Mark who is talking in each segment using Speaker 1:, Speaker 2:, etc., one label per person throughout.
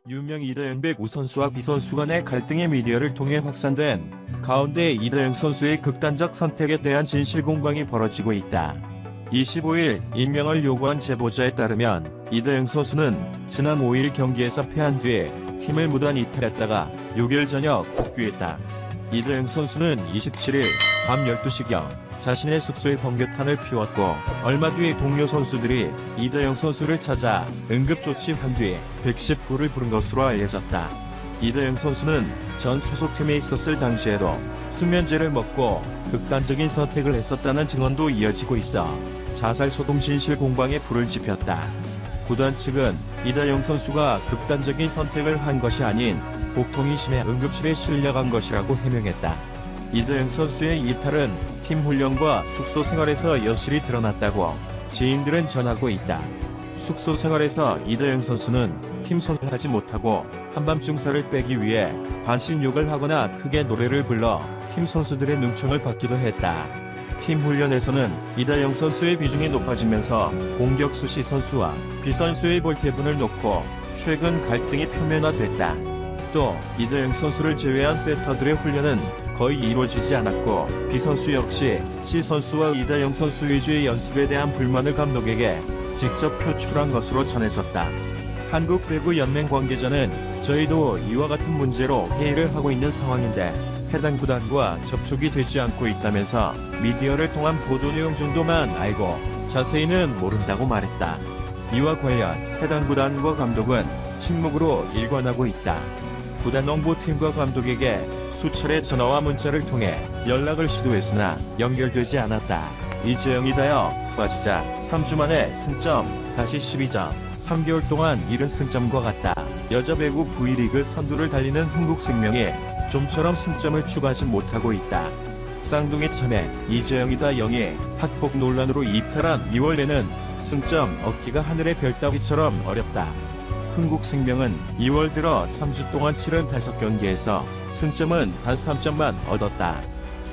Speaker 1: 유명 이다영 배구 선수와 B 선수 간의 갈등이 미디어를 통해 확산된 가운데 이다영 선수의 극단적 선택에 대한 진실 공방이 벌어지고 있다. 25일 익명을 요구한 제보자에 따르면 이다영 선수는 지난 5일 경기에서 패한 뒤에 팀을 무단 이탈했다가 6일 저녁 복귀했다. 이다영 선수는 27일 밤 12시경 자신의 숙소에 번개탄을 피웠고 얼마 뒤에 동료 선수들이 이다영 선수를 찾아 응급조치한 뒤 119를 부른 것으로 알려졌다. 이다영 선수는 전 소속팀에 있었을 당시에도 수면제를 먹고 극단적인 선택을 했었다는 증언도 이어지고 있어 자살 소동 진실 공방에 불을 지폈다. 구단 측은 이다영 선수가 극단적인 선택을 한 것이 아닌 복통이 심해 응급실에 실려간 것이라고 해명했다. 이다영 선수의 이탈은 팀 훈련과 숙소 생활에서 여실히 드러났다고 지인들은 전하고 있다. 숙소 생활에서 이다영 선수는 팀 선수를 하지 못하고 한밤중 살을 빼기 위해 반신욕을 하거나 크게 노래를 불러 팀 선수들의 능청을 받기도 했다. 팀 훈련에서는 이다영 선수의 비중이 높아지면서 공격수 C 선수와 B 선수의 볼pe분을 놓고 최근 갈등이 표면화됐다. 또 이다영 선수를 제외한 세터들의 훈련은 거의 이루어지지 않았고 B 선수 역시 C 선수와 이다영 선수 위주의 연습에 대한 불만을 감독에게 직접 표출한 것으로 전해졌다. 한국배구연맹 관계자는 저희도 이와 같은 문제로 회의를 하고 있는 상황인데 해당 구단과 접촉이 되지 않고 있다면서 미디어를 통한 보도 내용 정도만 알고 자세히는 모른다고 말했다. 이와 관련 해당 구단과 감독은 침묵으로 일관하고 있다. 구단 홍보팀과 감독에게 수차례 전화와 문자를 통해 연락을 시도했으나 연결되지 않았다. 이재영이다요 빠지자 3주 만에 승점 다시 12점, 3개월 동안 잃은 승점과 같다. 여자 배구 V리그 선두를 달리는 흥국생명이 좀처럼 승점을 추가하지 못하고 있다. 쌍둥이 참에 이재영이다 영이 학폭 논란으로 이탈한 2월 내는 승점 얻기가 하늘의 별 따기처럼 어렵다. 흥국생명은 2월 들어 3주 동안 치른 5경기에서 승점은 단 3점만 얻었다.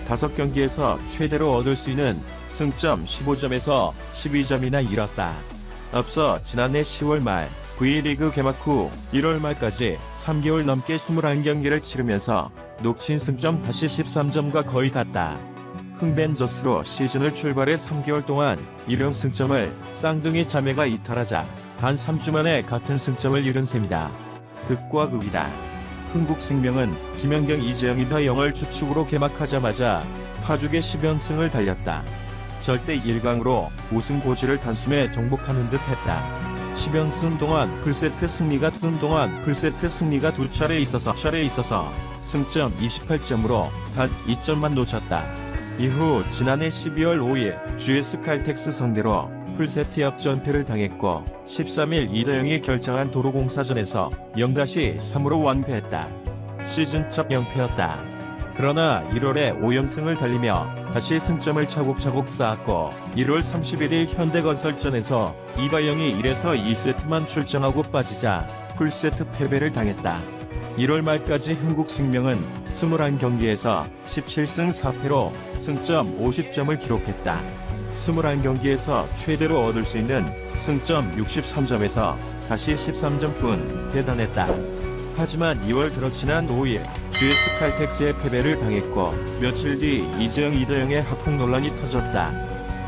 Speaker 1: 5경기에서 최대로 얻을 수 있는 승점 15점에서 12점이나 잃었다. 앞서 지난해 10월 말 V리그 개막 후 1월 말까지 3개월 넘게 21경기를 치르면서 놓친 승점 다시 13점과 거의 같다. 흥벤저스로 시즌을 출발해 3개월 동안 잃은 승점을 쌍둥이 자매가 이탈하자 단 3주 만에 같은 승점을 잃은 셈이다. 극과 극이다. 흥국생명은 김연경 이재영이다 영을 주축으로 개막하자마자 파죽의 10연승을 달렸다. 절대 1강으로 우승 고지를 단숨에 정복하는 듯 했다. 10연승 동안 풀세트 승리가 2차례 있어서 승점 28점으로 단 2점만 놓쳤다. 이후 지난해 12월 5일 GS 칼텍스 상대로 풀세트 역전패를 당했고 13일 이다영이 결정한 도로공사전에서 0-3으로 완패했다. 시즌 첫 0패였다. 그러나 1월에 5연승을 달리며 다시 승점을 차곡차곡 쌓았고 1월 31일 현대건설전에서 이다영이 1에서 2세트만 출전하고 빠지자 풀세트 패배를 당했다. 1월 말까지 흥국생명은 21경기에서 17승 4패로 승점 50점을 기록했다. 21경기에서 최대로 얻을 수 있는 승점 63점에서 다시 13점뿐 대단했다. 하지만 2월 들어 지난 5일 GS 칼텍스의 패배를 당했고 며칠 뒤 이재영 이다영의 학폭 논란이 터졌다.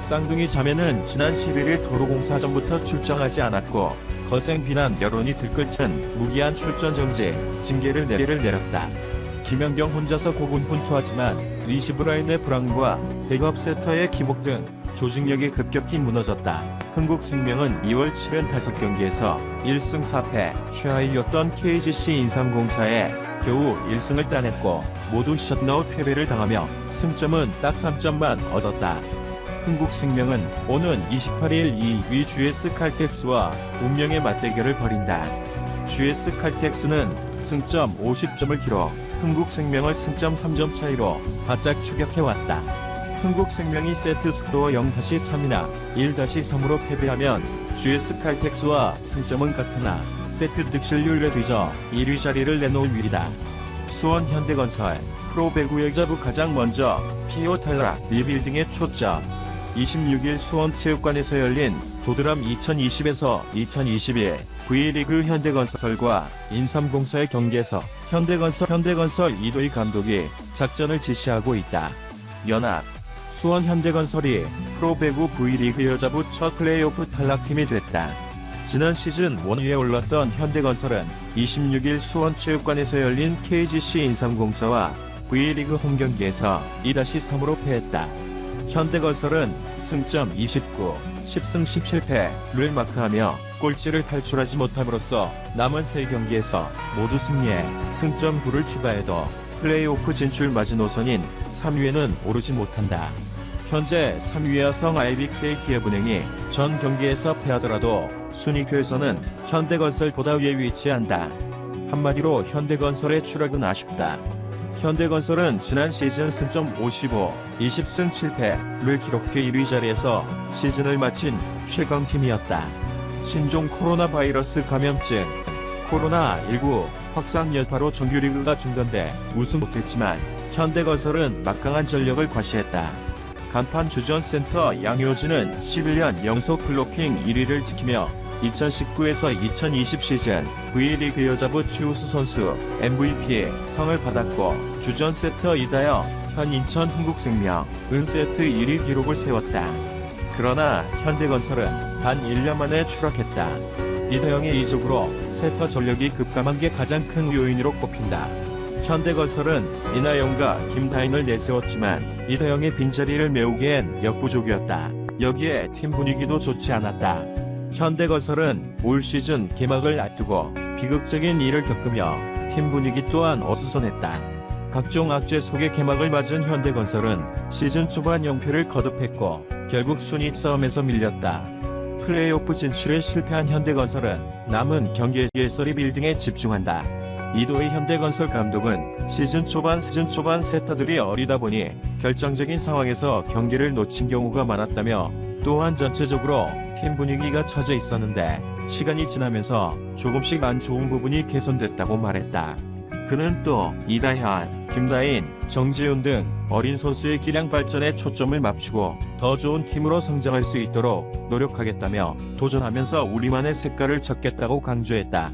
Speaker 1: 쌍둥이 자매는 지난 11일 도로공사전부터 출전하지 않았고 거센 비난 여론이 들끓자 무기한 출전 정지, 징계를 내렸다. 김연경 혼자서 고군분투하지만 리시브 라인의 불안과 백업 세터의 기복 등 조직력이 급격히 무너졌다. 흥국생명은 2월 치른 5경기에서 1승 4패, 최하위였던 KGC 인삼공사에 겨우 1승을 따냈고 모두 셧아웃 패배를 당하며 승점은 딱 3점만 얻었다. 흥국생명은 오는 28일 2위 GS 칼텍스와 운명의 맞대결을 벌인다. GS 칼텍스는 승점 50점을 기록, 흥국생명을 승점 3점 차이로 바짝 추격해왔다. 흥국생명이 세트 스코어 0-3이나 1-3으로 패배하면 GS 칼텍스와 승점은 같으나 세트 득실률에 뒤져 1위 자리를 내놓을 위기다. 수원 현대건설 프로배구 여자부 가장 먼저 피오 탈락 리빌딩에 초점. 26일 수원체육관에서 열린 도드람 2020에서 2021 V리그 현대건설과 인삼공사의 경기에서 현대건설 이도희 감독이 작전을 지시하고 있다. 연합 수원 현대건설이 프로배구 V리그 여자부 첫 플레이오프 탈락팀이 됐다. 지난 시즌 원위에 올랐던 현대건설은 26일 수원체육관에서 열린 KGC 인삼공사와 V리그 홈경기에서 2-3으로 패했다. 현대건설은 승점 29, 10승 17패를 마크하며 꼴찌를 탈출하지 못함으로써 남은 3경기에서 모두 승리해 승점 9를 추가해도 플레이오프 진출 마지노선인 3위에는 오르지 못한다. 현재 3위와 성 IBK 기업은행이 전 경기에서 패하더라도 순위표에서는 현대건설보다 위에 위치한다. 한마디로 현대건설의 추락은 아쉽다. 현대건설은 지난 시즌 승점 55, 20승 7패를 기록해 1위 자리에서 시즌을 마친 최강팀이었다. 신종 코로나 바이러스 감염증 코로나19 확산 여파로 정규리그가 중단돼 우승 못했지만 현대건설은 막강한 전력을 과시했다. 간판 주전센터 양효진은 11년 연속 블로킹 1위를 지키며 2019에서 2020 시즌 V리그 여자부 최우수 선수 MVP 상을 받았고 주전세터 이다영, 현 인천 흥국생명, 은세트 1위 기록을 세웠다. 그러나 현대건설은 단 1년 만에 추락했다. 이다영의 이적으로 세터 전력이 급감한 게 가장 큰 요인으로 꼽힌다. 현대건설은 이나영과 김다인을 내세웠지만 이다영의 빈자리를 메우기엔 역부족이었다. 여기에 팀 분위기도 좋지 않았다. 현대건설은 올 시즌 개막을 앞두고 비극적인 일을 겪으며 팀 분위기 또한 어수선했다. 각종 악재 속에 개막을 맞은 현대건설은 시즌 초반 0패를 거듭했고 결국 순위 싸움에서 밀렸다. 플레이오프 진출에 실패한 현대건설은 남은 경기에서 리빌딩에 집중한다. 이도희 현대건설 감독은 시즌 초반 세터들이 어리다 보니 결정적인 상황에서 경기를 놓친 경우가 많았다며 또한 전체적으로 팀 분위기가 처져 있었는데 시간이 지나면서 조금씩 안 좋은 부분이 개선됐다고 말했다. 그는 또 이다현, 김다인, 정지훈 등 어린 선수의 기량 발전에 초점을 맞추고 더 좋은 팀으로 성장할 수 있도록 노력하겠다며 도전하면서 우리만의 색깔을 쳤겠다고 강조했다.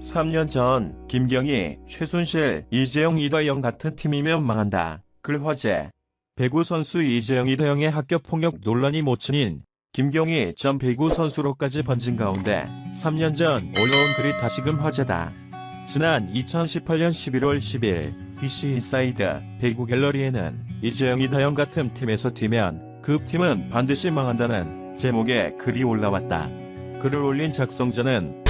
Speaker 1: 3년 전 김경희, 최순실, 이재영, 이다영 같은 팀이면 망한다. 글 화제. 배구 선수 이재영, 이다영의 학교폭력 논란이 모친인 김경희 전 배구 선수로까지 번진 가운데 3년 전 올라온 글이 다시금 화제다. 지난 2018년 11월 10일 DC 인사이드 배구 갤러리에는 이재영, 이다영 같은 팀에서 뛰면 그 팀은 반드시 망한다는 제목의 글이 올라왔다. 글을 올린 작성자는